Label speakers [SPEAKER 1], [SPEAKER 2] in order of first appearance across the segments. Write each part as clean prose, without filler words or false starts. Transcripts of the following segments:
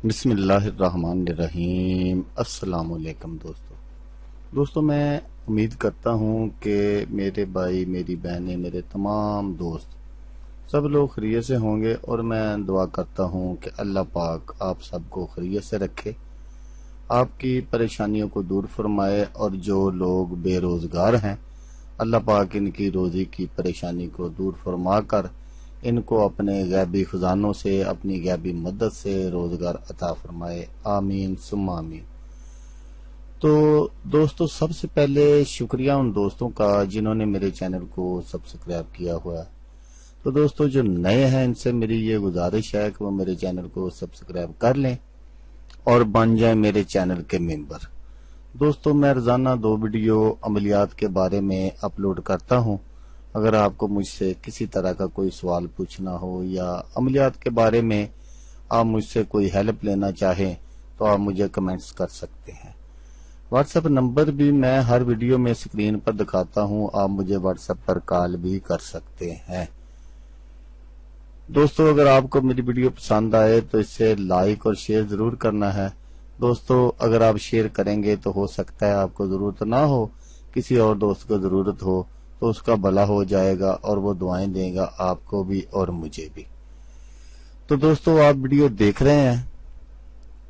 [SPEAKER 1] بسم اللہ الرحمن الرحیم۔ السلام علیکم دوستو میں امید کرتا ہوں کہ میرے بھائی، میری بہنیں، میرے تمام دوست سب لوگ خیریت سے ہوں گے، اور میں دعا کرتا ہوں کہ اللہ پاک آپ سب کو خیریت سے رکھے، آپ کی پریشانیوں کو دور فرمائے، اور جو لوگ بے روزگار ہیں اللہ پاک ان کی روزی کی پریشانی کو دور فرما کر ان کو اپنے غیبی خزانوں سے، اپنی غیبی مدد سے روزگار عطا فرمائے، آمین ثم آمین۔ تو دوستو، سب سے پہلے شکریہ ان دوستوں کا جنہوں نے میرے چینل کو سبسکرائب کیا ہوا ہے۔ تو دوستو جو نئے ہیں ان سے میری یہ گزارش ہے کہ وہ میرے چینل کو سبسکرائب کر لیں اور بن جائیں میرے چینل کے ممبر۔ دوستو میں روزانہ 2 ویڈیو عملیات کے بارے میں اپلوڈ کرتا ہوں۔ اگر آپ کو مجھ سے کسی طرح کا کوئی سوال پوچھنا ہو یا عملیات کے بارے میں آپ مجھ سے کوئی ہیلپ لینا چاہیں تو آپ مجھے کمنٹس کر سکتے ہیں۔ واٹس ایپ نمبر بھی میں ہر ویڈیو میں اسکرین پر دکھاتا ہوں، آپ مجھے واٹس ایپ پر کال بھی کر سکتے ہیں۔ دوستو اگر آپ کو میری ویڈیو پسند آئے تو اسے لائک اور شیئر ضرور کرنا ہے۔ دوستو اگر آپ شیئر کریں گے تو ہو سکتا ہے آپ کو ضرورت نہ ہو، کسی اور دوست کو ضرورت ہو تو اس کا بھلا ہو جائے گا اور وہ دعائیں دے گا آپ کو بھی اور مجھے بھی۔ تو دوستو آپ ویڈیو دیکھ رہے ہیں،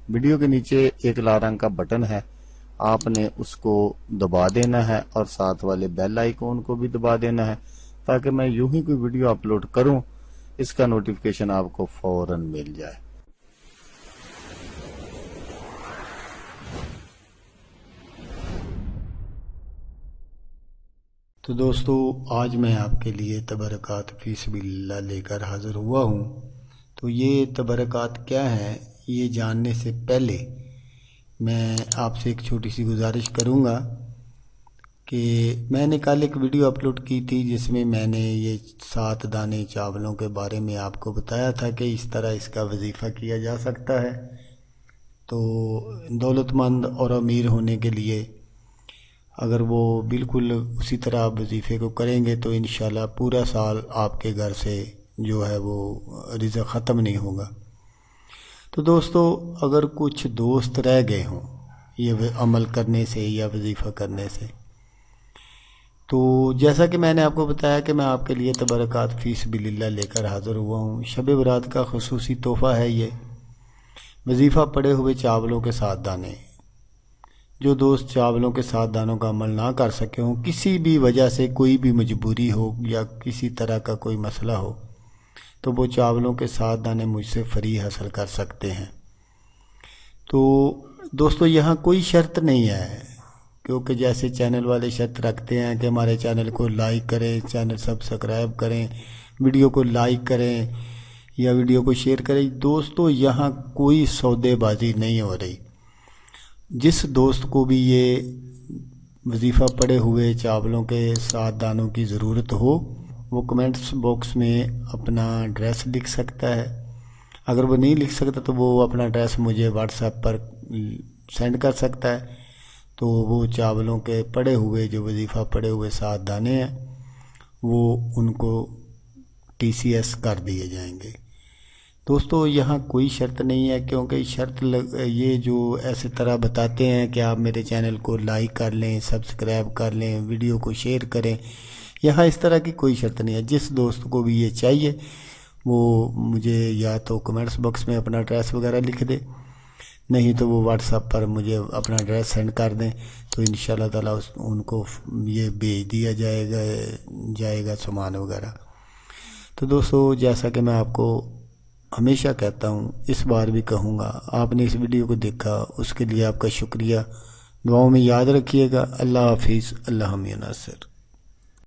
[SPEAKER 1] ویڈیو کے نیچے ایک لال رنگ کا بٹن ہے، آپ نے اس کو دبا دینا ہے اور ساتھ والے بیل آئیکن کو بھی دبا دینا ہے تاکہ میں یوں ہی کوئی ویڈیو اپلوڈ کروں اس کا نوٹیفیکیشن آپ کو فوراً مل جائے۔ تو دوستو آج میں آپ کے لیے تبرکات فی سبیل اللہ لے کر حاضر ہوا ہوں۔ تو یہ تبرکات کیا ہے یہ جاننے سے پہلے میں آپ سے ایک چھوٹی سی گزارش کروں گا کہ میں نے کل ایک ویڈیو اپلوڈ کی تھی جس میں میں نے یہ 7 دانے چاولوں کے بارے میں آپ کو بتایا تھا کہ اس طرح اس کا وظیفہ کیا جا سکتا ہے۔ تو دولت مند اور امیر ہونے کے لیے اگر وہ بالکل اسی طرح وظیفے کو کریں گے تو انشاءاللہ پورا سال آپ کے گھر سے جو ہے وہ رزق ختم نہیں ہوگا۔ تو دوستو اگر کچھ دوست رہ گئے ہوں یہ عمل کرنے سے یا وظیفہ کرنے سے، تو جیسا کہ میں نے آپ کو بتایا کہ میں آپ کے لیے تبرکات فی سبیل اللہ لے کر حاضر ہوا ہوں۔ شب برات کا خصوصی تحفہ ہے یہ وظیفہ پڑے ہوئے چاولوں کے 7 دانے۔ جو دوست چاولوں کے 7 دانوں کا عمل نہ کر سکے ہوں، کسی بھی وجہ سے کوئی بھی مجبوری ہو یا کسی طرح کا کوئی مسئلہ ہو، تو وہ چاولوں کے 7 دانے مجھ سے فری حاصل کر سکتے ہیں۔ تو دوستو یہاں کوئی شرط نہیں ہے، کیونکہ جیسے چینل والے شرط رکھتے ہیں کہ ہمارے چینل کو لائک کریں، چینل سبسکرائب کریں، ویڈیو کو لائک کریں یا ویڈیو کو شیئر کریں۔ دوستو یہاں کوئی سودے بازی نہیں ہو رہی۔ جس دوست کو بھی یہ وظیفہ پڑے ہوئے چاولوں کے 7 دانوں کی ضرورت ہو وہ کمنٹس باکس میں اپنا ایڈریس لکھ سکتا ہے۔ اگر وہ نہیں لکھ سکتا تو وہ اپنا ایڈریس مجھے واٹس ایپ پر سینڈ کر سکتا ہے، تو وہ چاولوں کے پڑے ہوئے جو وظیفہ پڑے ہوئے 7 دانے ہیں وہ ان کو TCS کر دیے جائیں گے۔ دوستو یہاں کوئی شرط نہیں ہے، کیونکہ شرط یہ جو ایسے طرح بتاتے ہیں کہ آپ میرے چینل کو لائک کر لیں، سبسکرائب کر لیں، ویڈیو کو شیئر کریں، یہاں اس طرح کی کوئی شرط نہیں ہے۔ جس دوست کو بھی یہ چاہیے وہ مجھے یا تو کمنٹس باکس میں اپنا ایڈریس وغیرہ لکھ دے، نہیں تو وہ واٹس ایپ پر مجھے اپنا ایڈریس سینڈ کر دیں، تو انشاءاللہ تعالیٰ ان کو یہ بھیج دیا جائے گا سامان وغیرہ۔ تو دوستو جیسا کہ میں آپ کو ہمیشہ کہتا ہوں، اس بار بھی کہوں گا، آپ نے اس ویڈیو کو دیکھا اس کے لیے آپ کا شکریہ، دعاؤں میں یاد رکھیے گا۔ اللہ حافظ، اللہ حامی ناصر۔